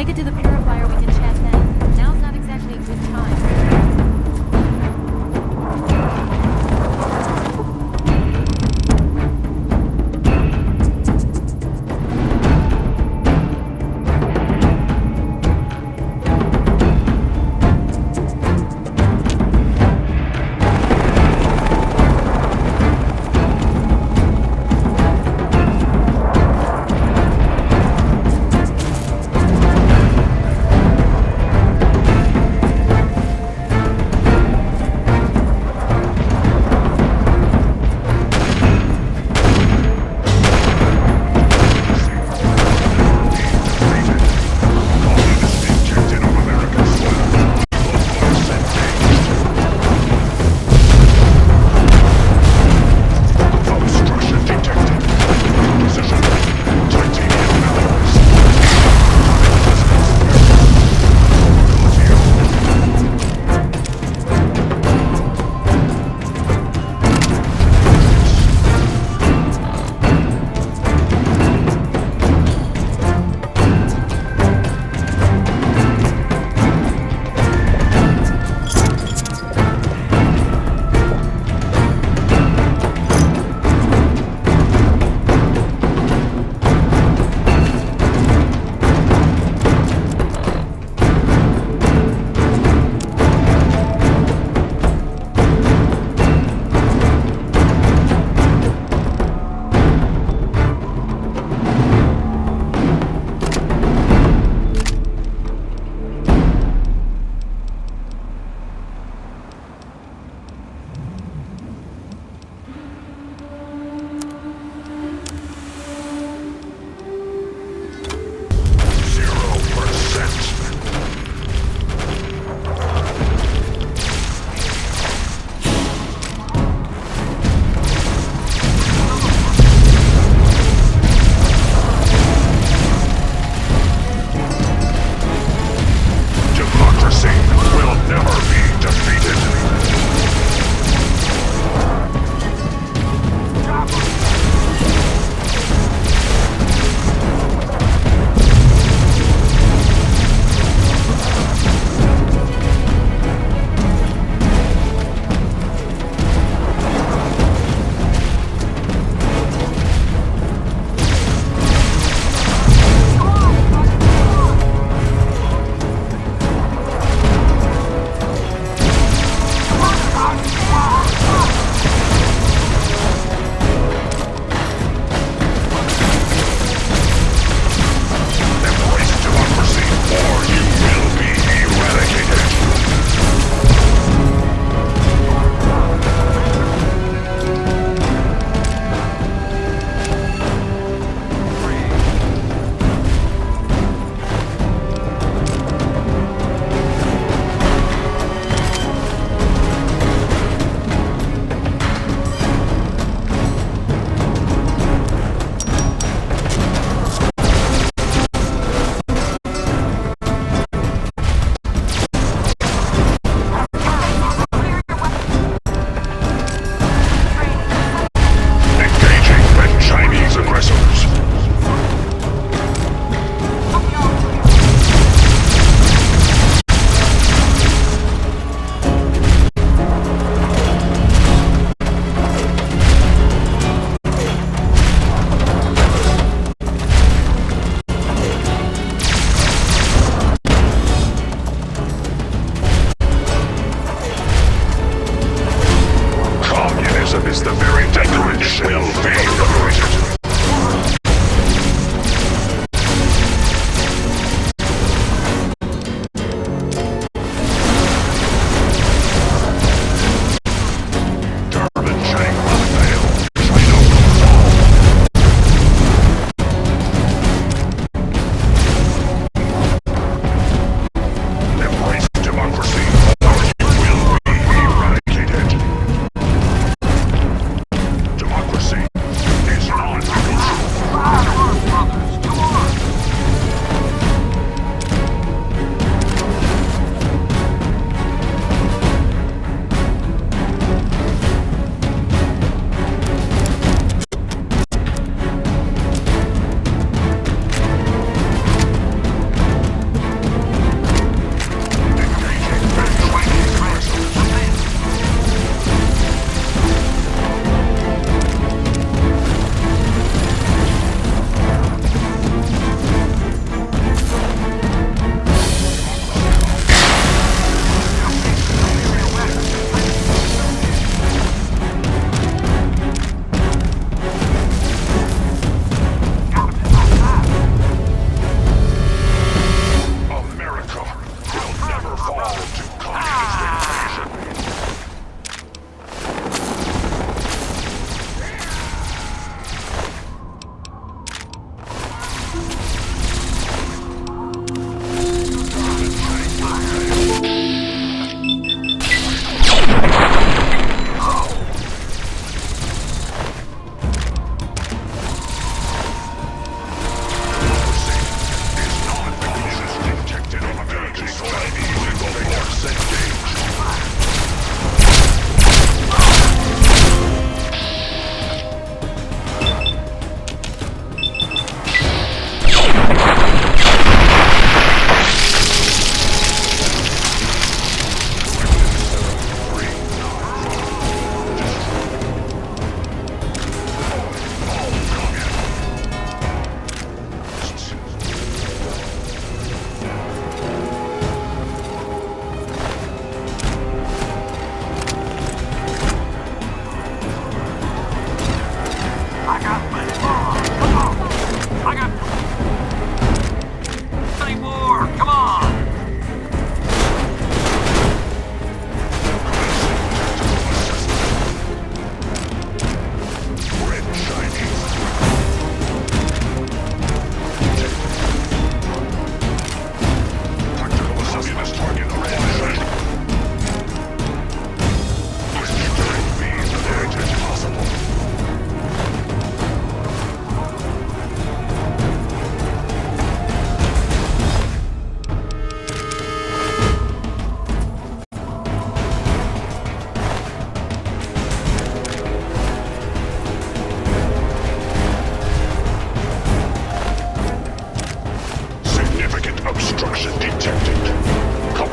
make it to the purifier, we can chat then. Now's not exactly a good time.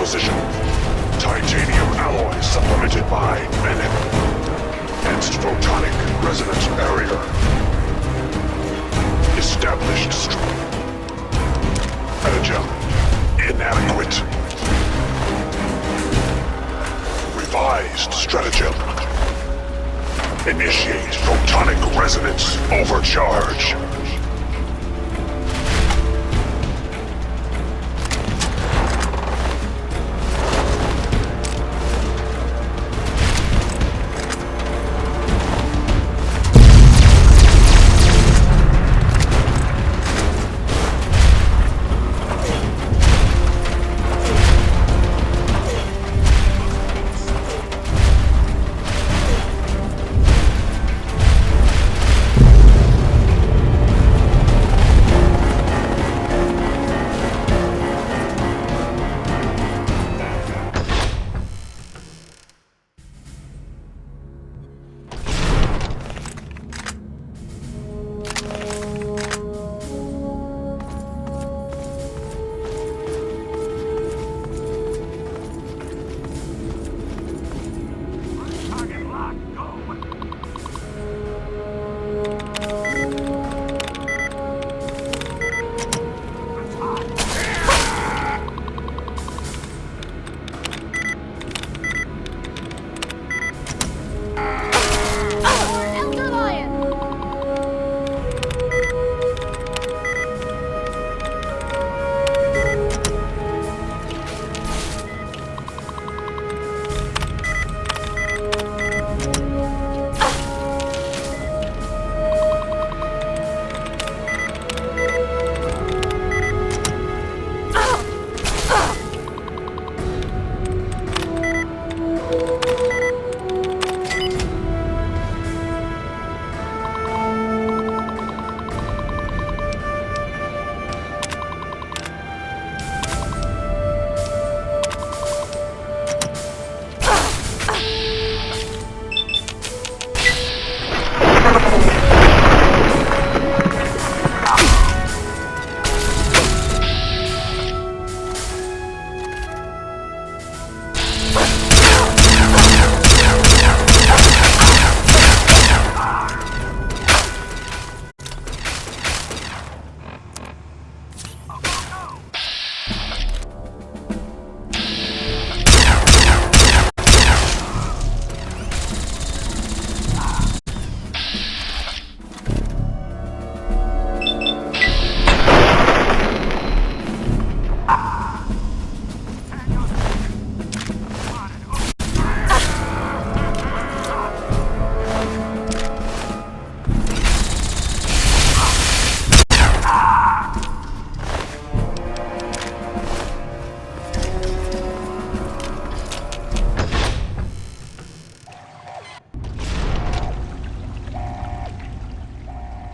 composition. Titanium alloy supplemented by menin. Enhanced photonic resonance barrier. Established Energem inadequate. Revised stratagem. Initiate photonic resonance overcharge. Elder Lion!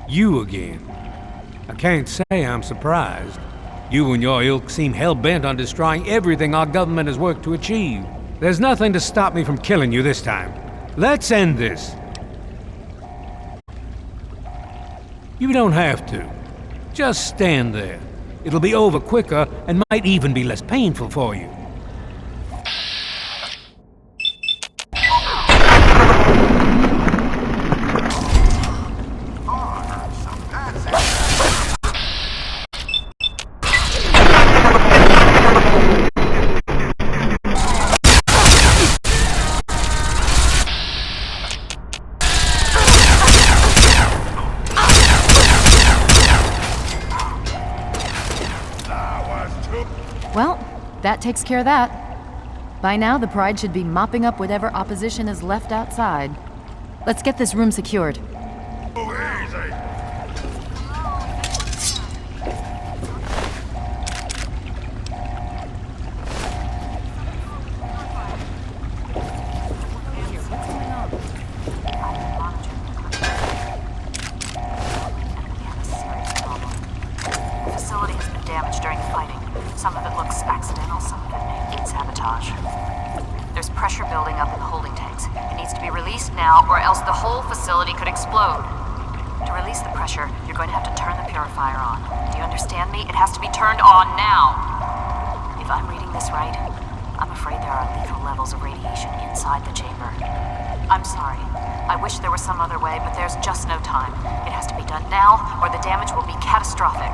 You again. I can't say I'm surprised. You and your ilk seem hell-bent on destroying everything our government has worked to achieve. There's nothing to stop me from killing you this time. Let's end this. You don't have to. Just stand there. It'll be over quicker and might even be less painful for you. Well, that takes care of that. By now, the Pride should be mopping up whatever opposition is left outside. Let's get this room secured. Some of it looks accidental, some of it may need sabotage. There's pressure building up in the holding tanks. It needs to be released now, or else the whole facility could explode. To release the pressure, you're going to have to turn the purifier on. Do you understand me? It has to be turned on now. If I'm reading this right, I'm afraid there are lethal levels of radiation inside the chamber. I'm sorry. I wish there was some other way, but there's just no time. It has to be done now, or the damage will be catastrophic.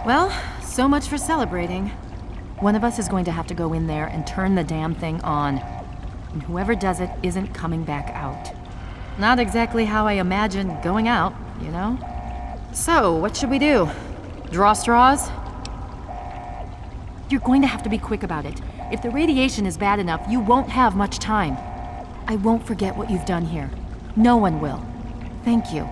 Well, so much for celebrating. One of us is going to have to go in there and turn the damn thing on. And whoever does it isn't coming back out. Not exactly how I imagined going out, you know? So, what should we do? Draw straws? You're going to have to be quick about it. If the radiation is bad enough, you won't have much time. I won't forget what you've done here. No one will. Thank you.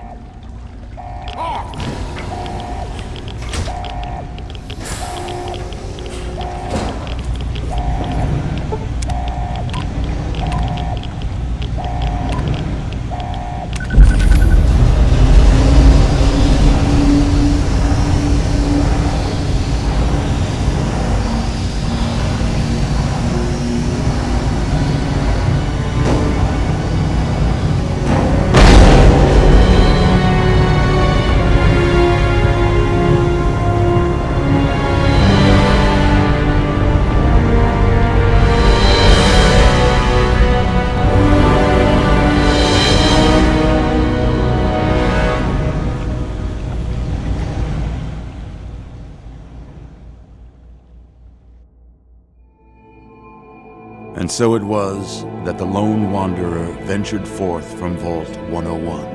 And so it was that the lone wanderer ventured forth from Vault 101,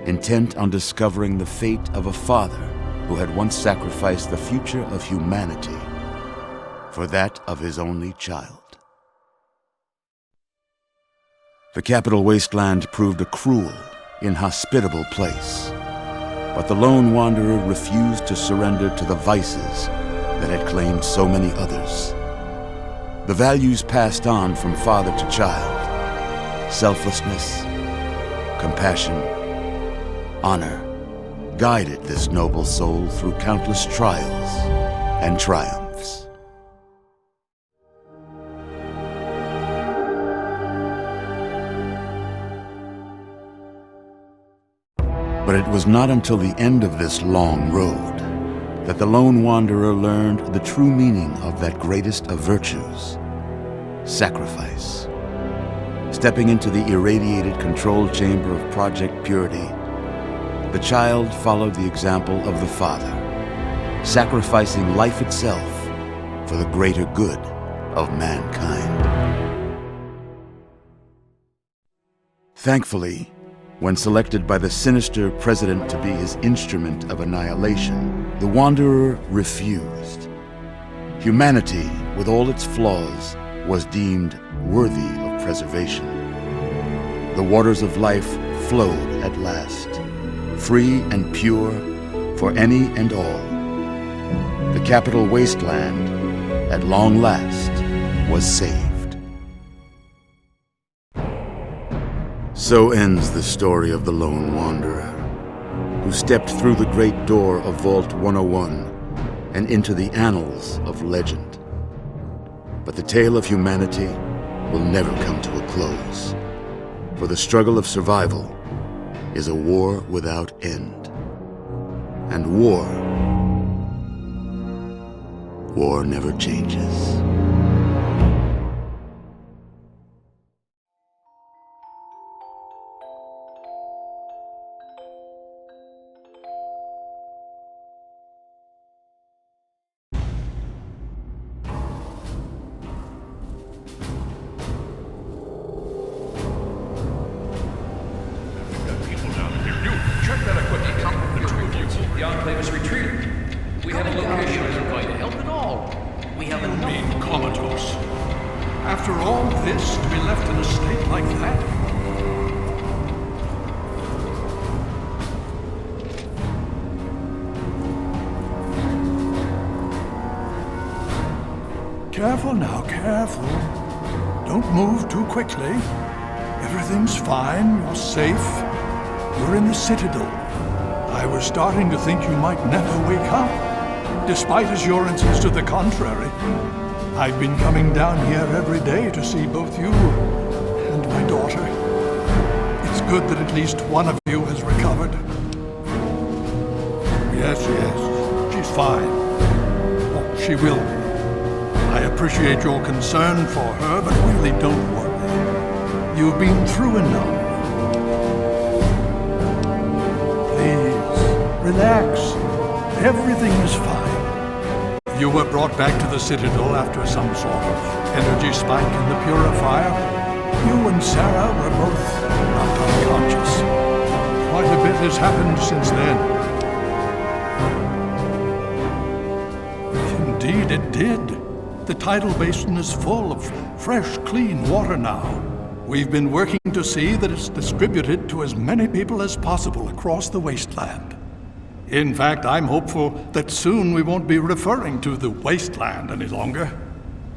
intent on discovering the fate of a father who had once sacrificed the future of humanity for that of his only child. The Capital Wasteland proved a cruel, inhospitable place, but the lone wanderer refused to surrender to the vices that had claimed so many others. The values passed on from father to child, selflessness, compassion, honor, guided this noble soul through countless trials and triumphs. But it was not until the end of this long road that the lone wanderer learned the true meaning of that greatest of virtues, sacrifice. Stepping into the irradiated control chamber of Project Purity, the child followed the example of the father, sacrificing life itself for the greater good of mankind. Thankfully, when selected by the sinister president to be his instrument of annihilation, the Wanderer refused. Humanity, with all its flaws, was deemed worthy of preservation. The waters of life flowed at last, free and pure for any and all. The Capital Wasteland, at long last, was saved. So ends the story of the lone wanderer, who stepped through the great door of Vault 101 and into the annals of legend. But the tale of humanity will never come to a close, for the struggle of survival is a war without end. And war never changes. The Enclave is retreating. We have a location that is going to help at all. We have a Being comatose. After all this, to be left in a state like that? Careful now, careful. Don't move too quickly. Everything's fine, you're safe. You're in the Citadel. I was starting to think you might never wake up, despite assurances to the contrary. I've been coming down here every day to see both you and my daughter. It's good that at least one of you has recovered. Yes, she's fine. Oh, she will be. I appreciate your concern for her, but really don't worry. You've been through enough. Please, relax. Everything is fine. You were brought back to the Citadel after some sort of energy spike in the purifier. You and Sarah were both knocked unconscious. Quite a bit has happened since then. Indeed it did. The tidal basin is full of fresh, clean water now. We've been working to see that it's distributed to as many people as possible across the wasteland. In fact, I'm hopeful that soon we won't be referring to the wasteland any longer.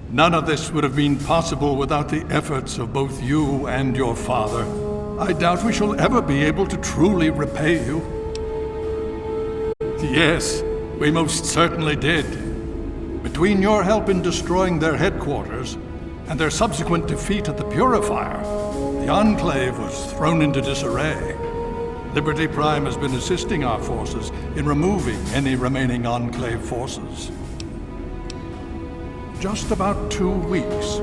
None of this would have been possible without the efforts of both you and your father. I doubt we shall ever be able to truly repay you. Yes, we most certainly did. Between your help in destroying their headquarters and their subsequent defeat at the Purifier, the Enclave was thrown into disarray. Liberty Prime has been assisting our forces in removing any remaining Enclave forces. Just about 2 weeks.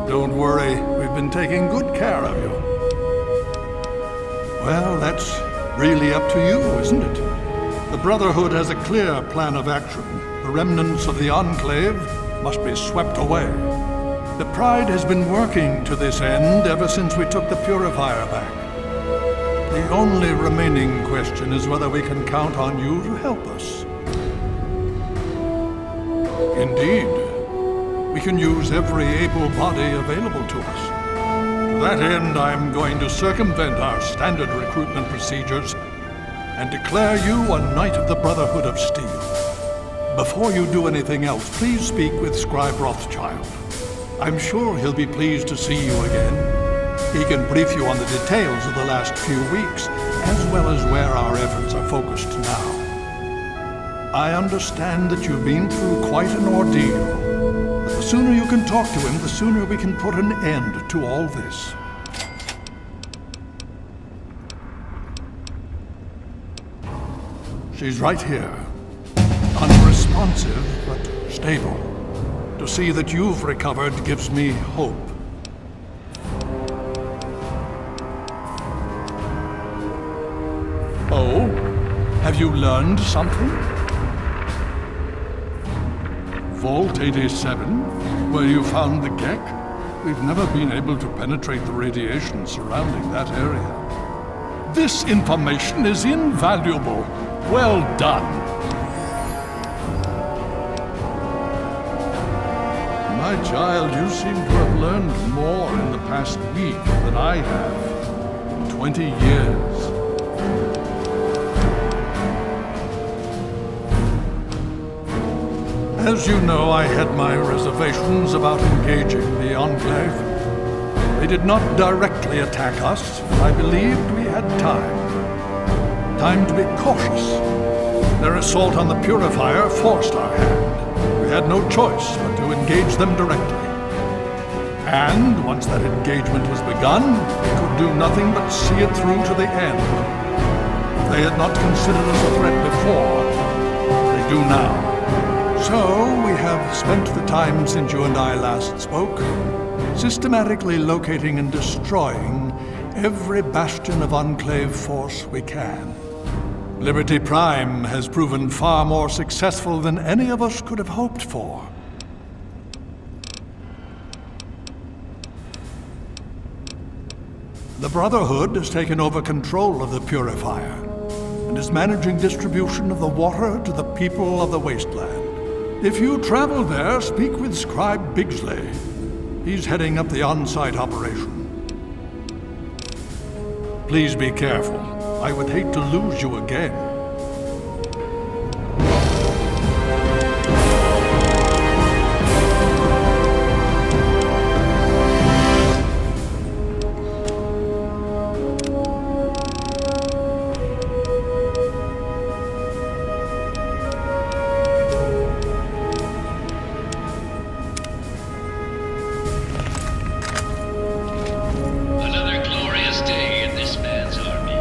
Don't worry, we've been taking good care of you. Well, that's really up to you, isn't it? The Brotherhood has a clear plan of action. The remnants of the Enclave must be swept away. The Pride has been working to this end ever since we took the Purifier back. The only remaining question is whether we can count on you to help us. Indeed, we can use every able body available to us. To that end, I'm going to circumvent our standard recruitment procedures and declare you a Knight of the Brotherhood of Steel. Before you do anything else, please speak with Scribe Rothschild. I'm sure he'll be pleased to see you again. He can brief you on the details of the last few weeks, as well as where our efforts are focused now. I understand that you've been through quite an ordeal. But the sooner you can talk to him, the sooner we can put an end to all this. She's right here. Unresponsive, but stable. To see that you've recovered gives me hope. Oh? Have you learned something? Vault 87? Where you found the Gek? We've never been able to penetrate the radiation surrounding that area. This information is invaluable. Well done. My child, you seem to have learned more in the past week than I have in 20 years. As you know, I had my reservations about engaging the Enclave. They did not directly attack us, but I believed we had time. Time to be cautious. Their assault on the Purifier forced our hand. We had no choice but to engage them directly. And once that engagement was begun, we could do nothing but see it through to the end. If they had not considered us a threat before, they do now. So, we have spent the time since you and I last spoke, systematically locating and destroying every bastion of Enclave force we can. Liberty Prime has proven far more successful than any of us could have hoped for. The Brotherhood has taken over control of the Purifier and is managing distribution of the water to the people of the wasteland. If you travel there, speak with Scribe Bigsley. He's heading up the on-site operation. Please be careful. I would hate to lose you again. Another glorious day in this man's army.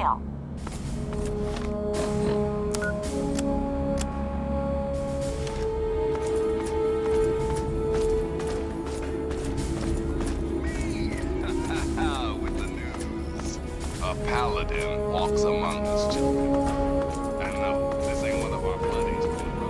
email. With the news. A paladin walks among us children. And no, this ain't one of our buddies, bro.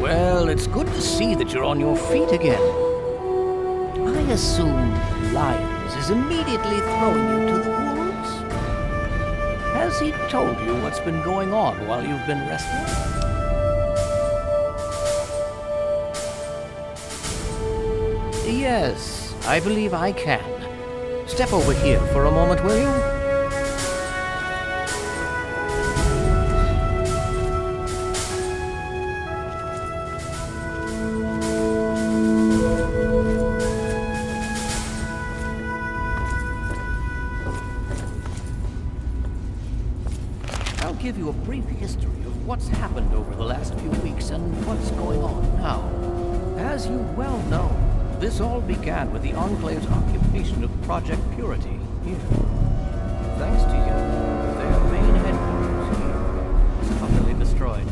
Well, it's good to see that you're on your feet again. I assume Lyons is immediately throwing you to the wolves? Has he told you what's been going on while you've been resting? Yes, I believe I can. Step over here for a moment, will you? I'll give you a brief history of what's happened over the last few weeks and what's going on now. As you well know, this all began with the Enclave's occupation of Project Purity here. Thanks to you, their main headquarters here was utterly destroyed.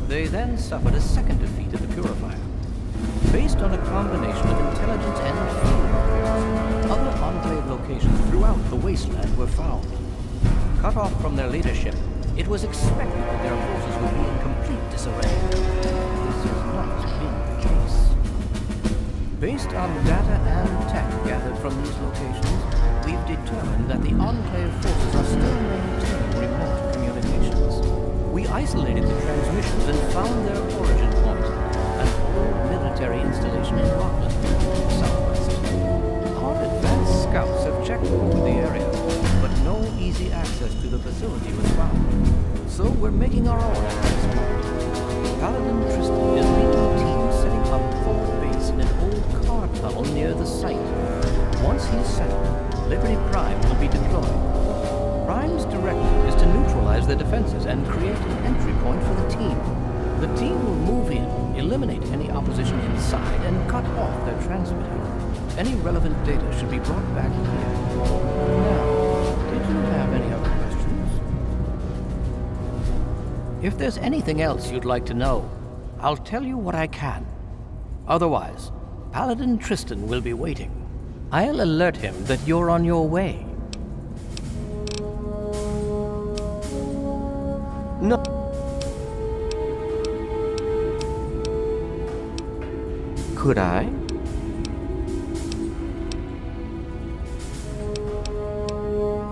They then suffered a second defeat at the Purifier. Based on a combination of intelligence and field reports, other Enclave locations throughout the wasteland were found. Cut off from their leadership, it was expected that their forces would be in complete disarray. This has not been the case. Based on data and tech gathered from these locations, we've determined that the Enclave forces are still maintaining remote communications. We isolated the transmissions and found their origin point, an old military installation in Rockland, southwest. Our advanced scouts have checked over the area, but no easy access to the facility was found. So we're making our own at this point. Paladin Tristan is leading a team setting up forward base in an old car tunnel near the site. Once he's settled, Liberty Prime will be deployed. Prime's directive is to neutralize their defenses and create an entry point for the team. The team will move in, eliminate any opposition inside, and cut off their transmitter. Any relevant data should be brought back here. Now, did you have any other questions? If there's anything else you'd like to know, I'll tell you what I can. Otherwise, Paladin Tristan will be waiting. I'll alert him that you're on your way. No. Could I?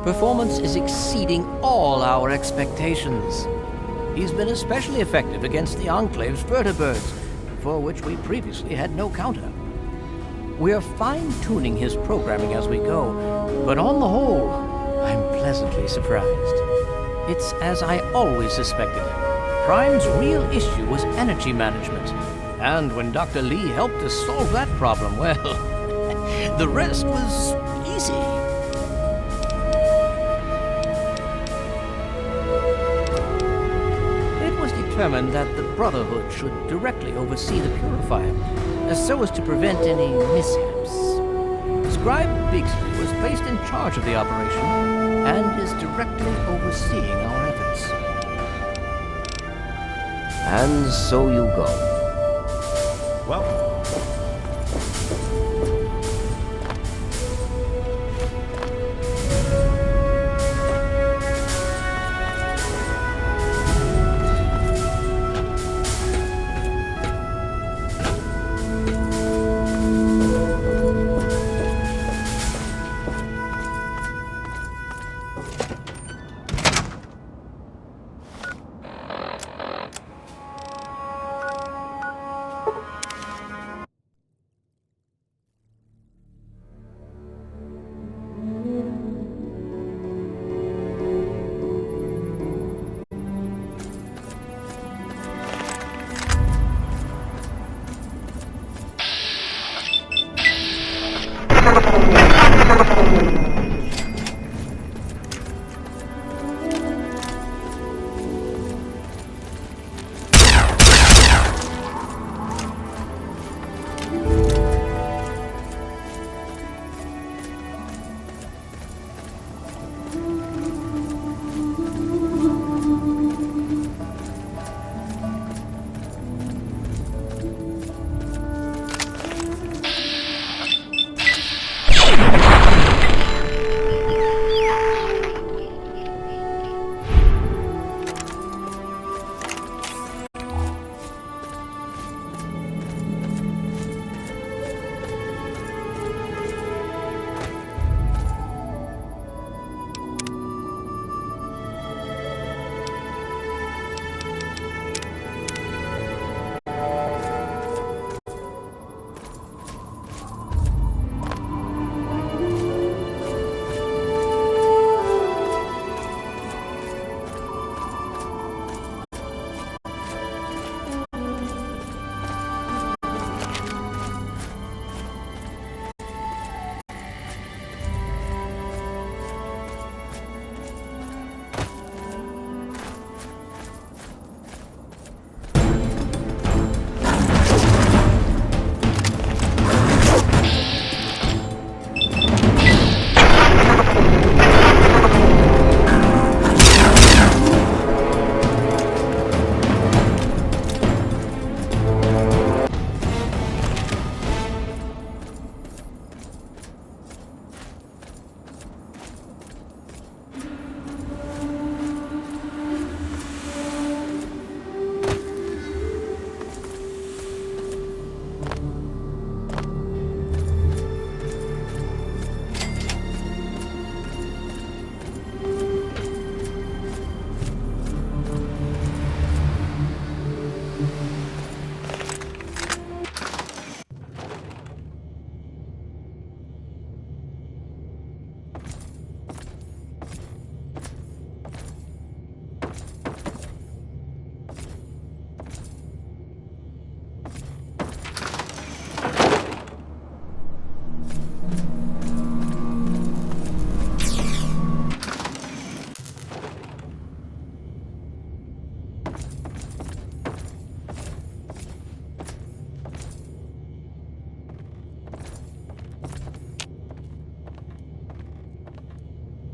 Performance is exceeding all our expectations. He's been especially effective against the Enclave's vertibirds, for which we previously had no counter. We're fine-tuning his programming as we go, but on the whole, I'm pleasantly surprised. It's as I always suspected. Prime's real issue was energy management, and when Dr. Lee helped us solve that problem, well, the rest was easy. Determined that the Brotherhood should directly oversee the Purifier, so as to prevent any mishaps. Scribe Bigsby was placed in charge of the operation and is directly overseeing our efforts. And so you go. Welcome.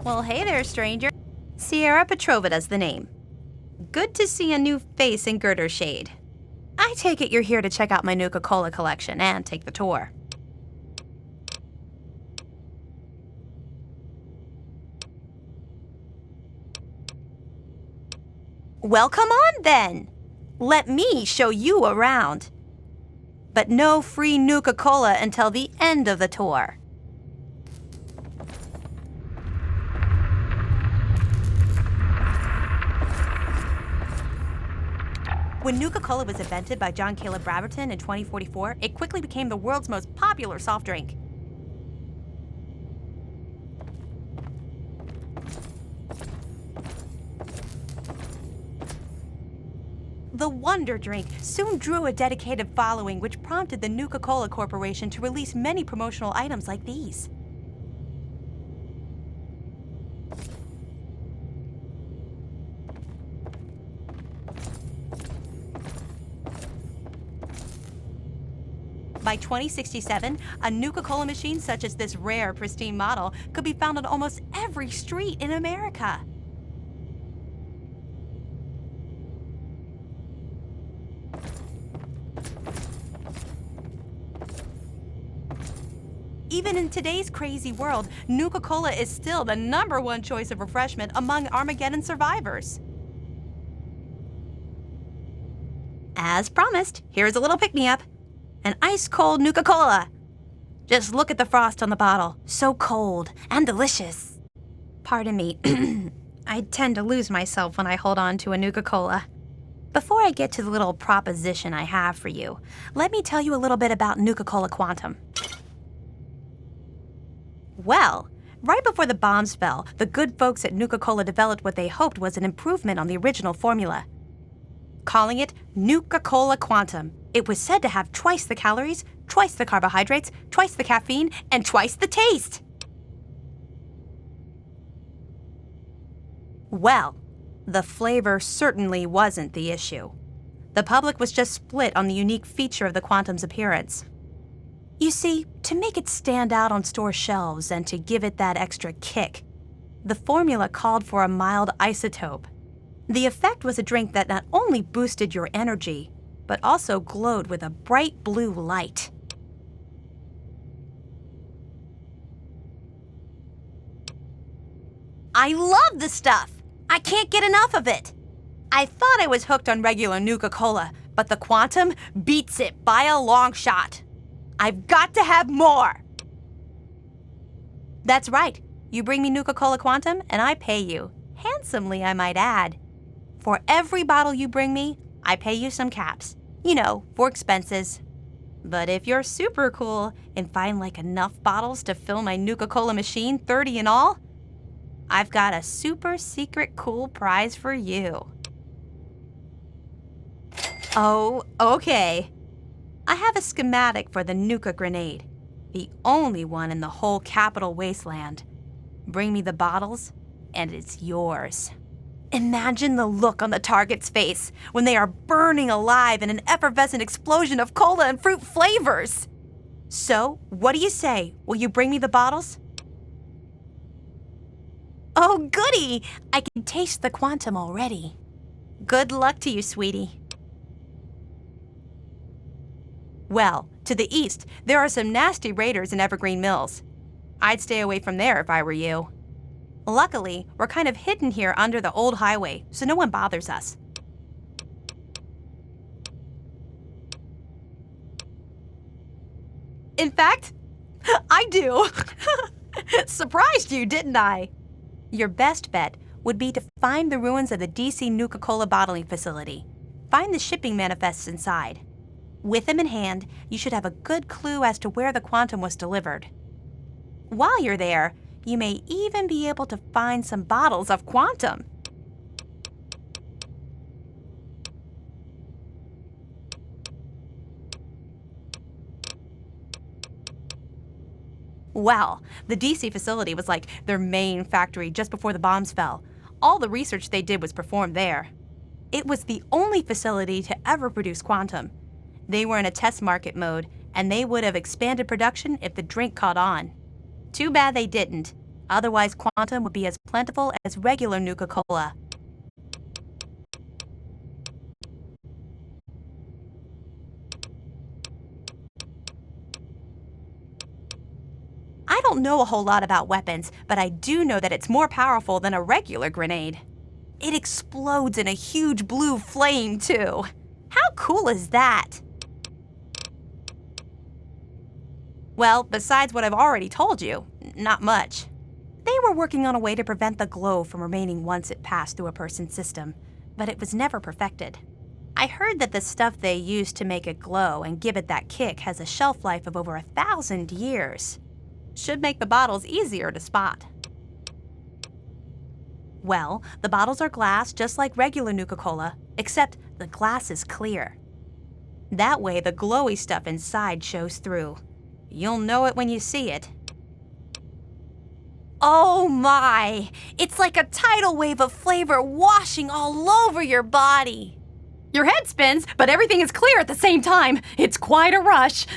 Well, hey there, stranger. Sierra Petrovida's the name. Good to see a new face in Girder Shade. I take it you're here to check out my Nuka-Cola collection and take the tour. Well, come on then. Let me show you around. But no free Nuka-Cola until the end of the tour. When Nuka-Cola was invented by John Caleb Braverton in 2044, it quickly became the world's most popular soft drink. The Wonder Drink soon drew a dedicated following, which prompted the Nuka-Cola Corporation to release many promotional items like these. By 2067, a Nuka-Cola machine such as this rare, pristine model could be found on almost every street in America. Even in today's crazy world, Nuka-Cola is still the #1 choice of refreshment among Armageddon survivors. As promised, here's a little pick-me-up. An ice-cold Nuka-Cola. Just look at the frost on the bottle. So cold and delicious. Pardon me, I tend to lose myself when I hold on to a Nuka-Cola. Before I get to the little proposition I have for you, let me tell you a little bit about Nuka-Cola Quantum. Well, right before the bombs fell, the good folks at Nuka-Cola developed what they hoped was an improvement on the original formula. Calling it Nuka-Cola Quantum. It was said to have twice the calories, twice the carbohydrates, twice the caffeine, and twice the taste. Well, the flavor certainly wasn't the issue. The public was just split on the unique feature of the Quantum's appearance. You see, to make it stand out on store shelves and to give it that extra kick, the formula called for a mild isotope. The effect was a drink that not only boosted your energy, but also glowed with a bright blue light. I love the stuff! I can't get enough of it! I thought I was hooked on regular Nuka-Cola, but the Quantum beats it by a long shot. I've got to have more! That's right. You bring me Nuka-Cola Quantum, and I pay you. Handsomely, I might add. For every bottle you bring me, I pay you some caps. You know, for expenses. But if you're super cool and find like enough bottles to fill my Nuka-Cola machine, 30 in all, I've got a super secret cool prize for you. Oh, okay. I have a schematic for the Nuka grenade, the only one in the whole Capital Wasteland. Bring me the bottles, and it's yours. Imagine the look on the target's face when they are burning alive in an effervescent explosion of cola and fruit flavors. So, what do you say? Will you bring me the bottles? Oh, goody! I can taste the Quantum already. Good luck to you, sweetie. Well, to the east, there are some nasty raiders in Evergreen Mills. I'd stay away from there if I were you. Luckily, we're kind of hidden here under the old highway, so no one bothers us. In fact, I do. Surprised you, didn't I? Your best bet would be to find the ruins of the DC Nuka-Cola bottling facility. Find the shipping manifests inside. With them in hand, you should have a good clue as to where the Quantum was delivered. While you're there, you may even be able to find some bottles of Quantum. Well, the DC facility was like their main factory just before the bombs fell. All the research they did was performed there. It was the only facility to ever produce Quantum. They were in a test market mode, and they would have expanded production if the drink caught on. Too bad they didn't. Otherwise, quantum would be as plentiful as regular Nuka-Cola. I don't know a whole lot about weapons, but I do know that it's more powerful than a regular grenade. It explodes in a huge blue flame, too. How cool is that? Well, besides what I've already told you, not much. They were working on a way to prevent the glow from remaining once it passed through a person's system, but it was never perfected. I heard that the stuff they used to make it glow and give it that kick has a shelf life of over 1,000 years. Should make the bottles easier to spot. Well, the bottles are glass just like regular Nuka-Cola, except the glass is clear. That way the glowy stuff inside shows through. You'll know it when you see it. Oh my! It's like a tidal wave of flavor washing all over your body. Your head spins, but everything is clear at the same time. It's quite a rush.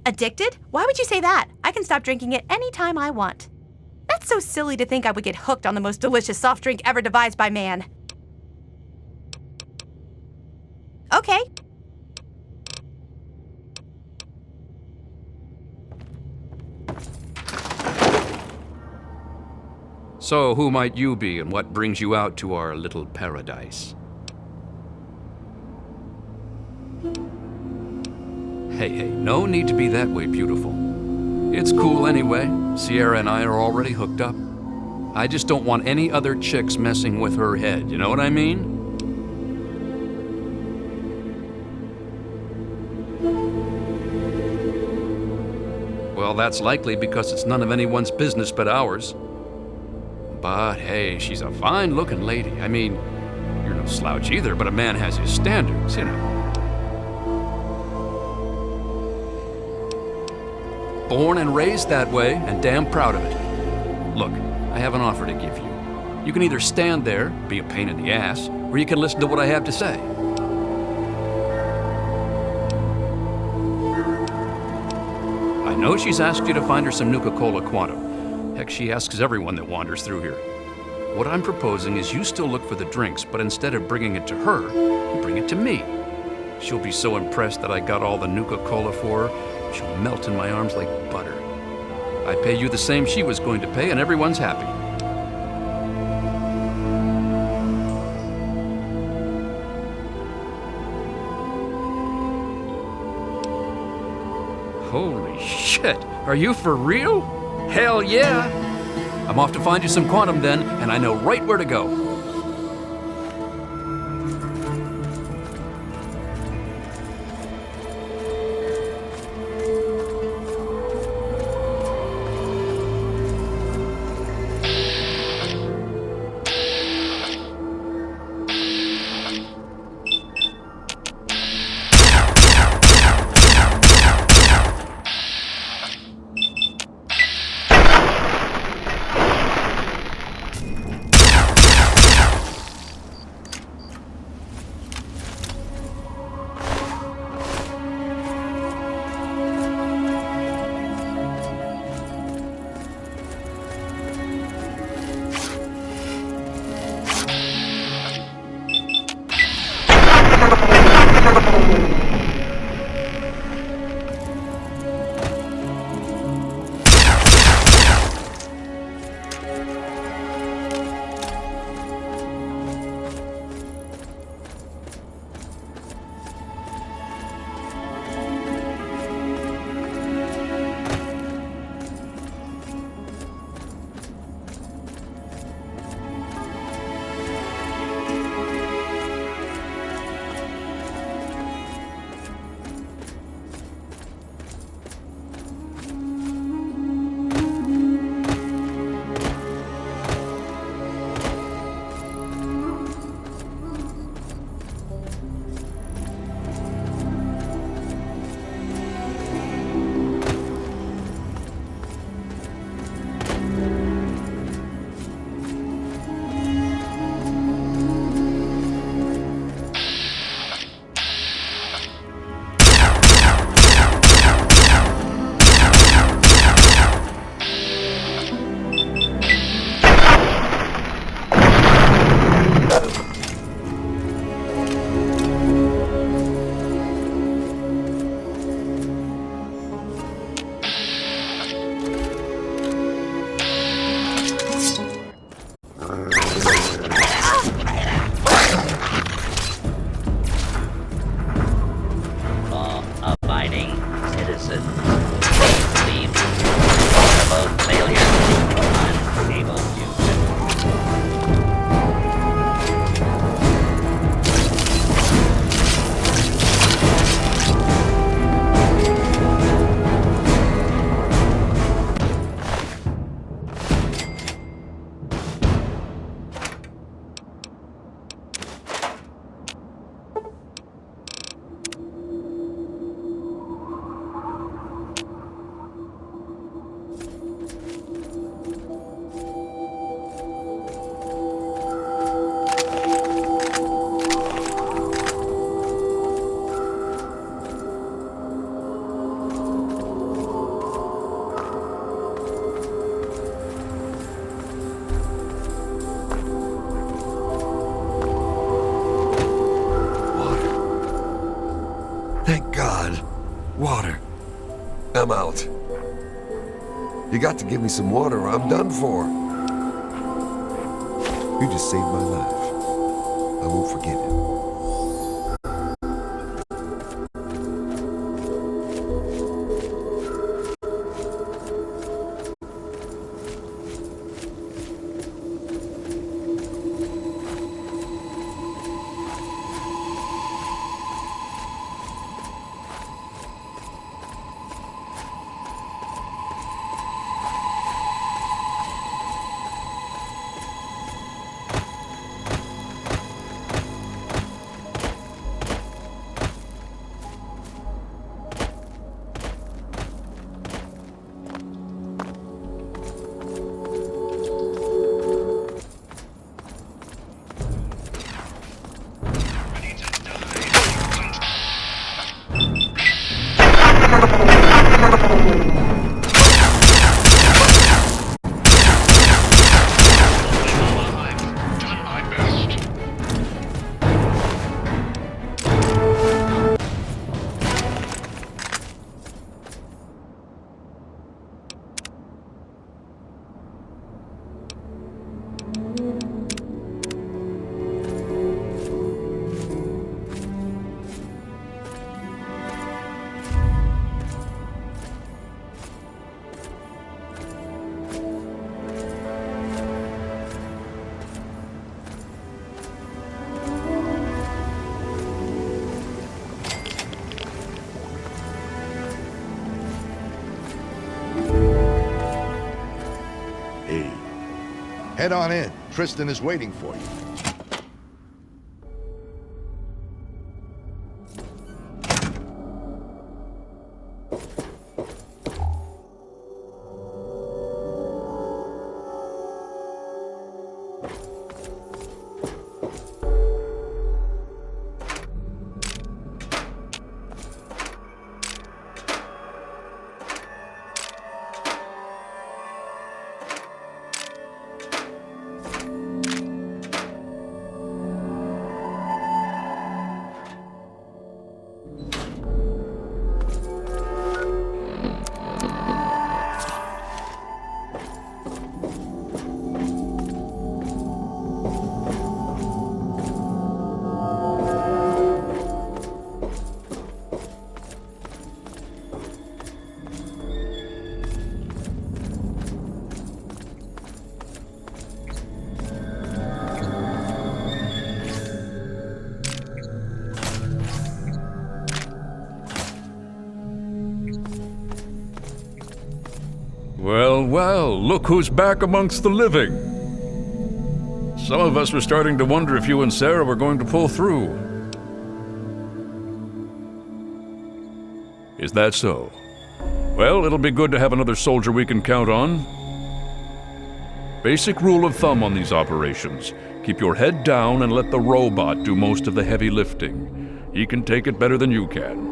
Addicted? Why would you say that? I can stop drinking it anytime I want. That's so silly to think I would get hooked on the most delicious soft drink ever devised by man. Okay. So, who might you be, and what brings you out to our little paradise? Hey, no need to be that way, beautiful. It's cool anyway. Sierra and I are already hooked up. I just don't want any other chicks messing with her head, you know what I mean? Well, that's likely because it's none of anyone's business but ours. But hey, she's a fine-looking lady. I mean, you're no slouch either, but a man has his standards, you know. Born and raised that way, and damn proud of it. Look, I have an offer to give you. You can either stand there, be a pain in the ass, or you can listen to what I have to say. I know she's asked you to find her some Nuka-Cola Quantum. Heck, she asks everyone that wanders through here. What I'm proposing is you still look for the drinks, but instead of bringing it to her, you bring it to me. She'll be so impressed that I got all the Nuka-Cola for her, she'll melt in my arms like butter. I pay you the same she was going to pay, and everyone's happy. Holy shit, are you for real? Hell yeah! I'm off to find you some quantum then, and I know right where to go. Water. I'm out. You got to give me some water or I'm done for. You just saved my life. I won't forget it. Head on in. Tristan is waiting for you. Well, look who's back amongst the living. Some of us were starting to wonder if you and Sarah were going to pull through. Is that so? Well, it'll be good to have another soldier we can count on. Basic rule of thumb on these operations. Keep your head down and let the robot do most of the heavy lifting. He can take it better than you can.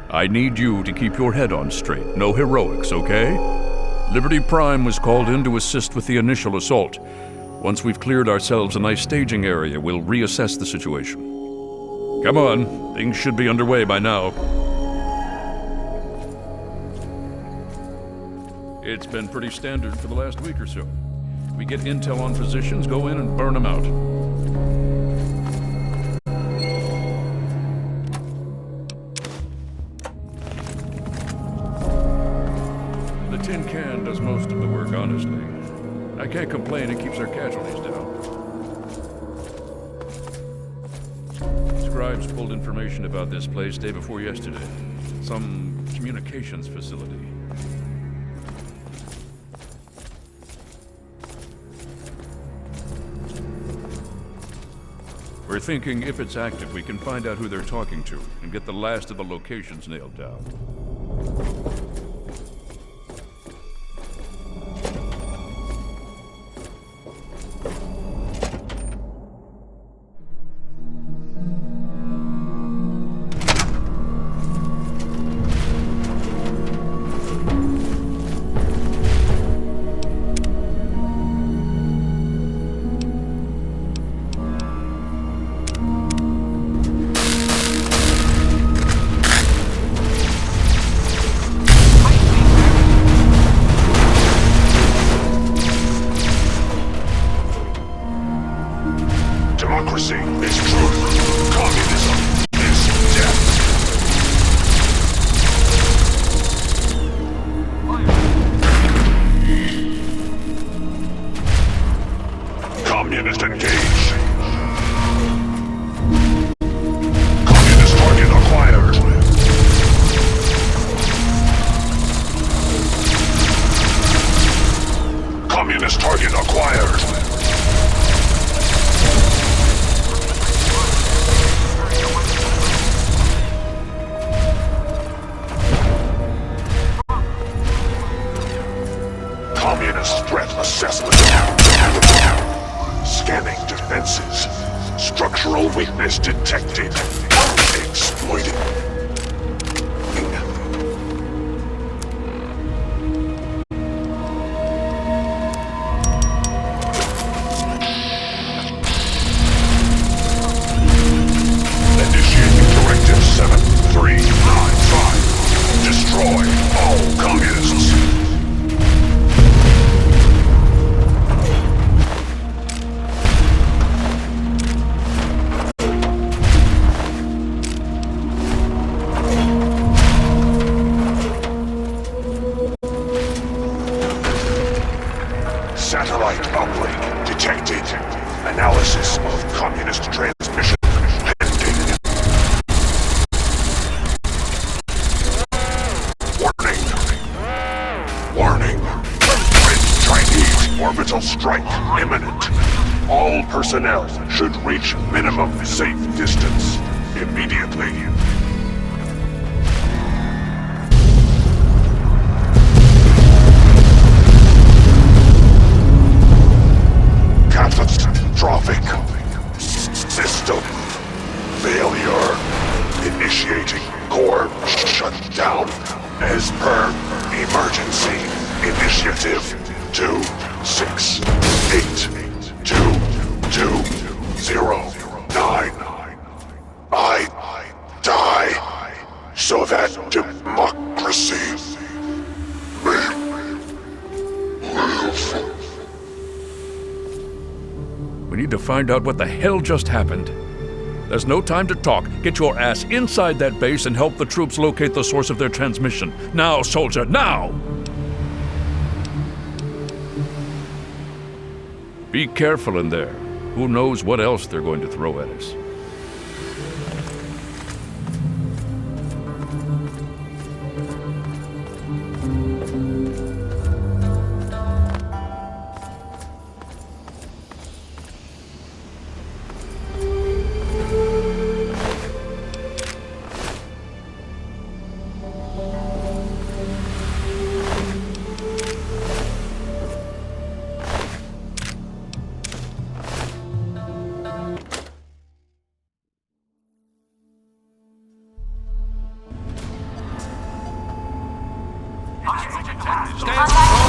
I need you to keep your head on straight. No heroics, okay? Liberty Prime was called in to assist with the initial assault. Once we've cleared ourselves a nice staging area, we'll reassess the situation. Come on, things should be underway by now. It's been pretty standard for the last week or so. We get intel on positions, go in and burn them out. The tin can does most of the work, honestly. I can't complain, it keeps our casualties down. Scribes pulled information about this place day before yesterday. Some communications facility. We're thinking if it's active, we can find out who they're talking to and get the last of the locations nailed down. Communist target acquired. Communist threat assessment. Scanning defenses. Structural weakness detected. Exploited. Initiating Directive 7395. Destroy all communists. Satellite uplink detected. Analysis of communist transmission pending. Warning. Warning. Red Chinese orbital strike imminent. All personnel should reach minimum safe distance immediately. Catastrophic system failure. Initiating core shutdown as per emergency initiative 2682209. I die so that democracy may live. We need to find out what the hell just happened. There's no time to talk. Get your ass inside that base and help the troops locate the source of their transmission. Now, soldier, now! Be careful in there. Who knows what else they're going to throw at us. Stand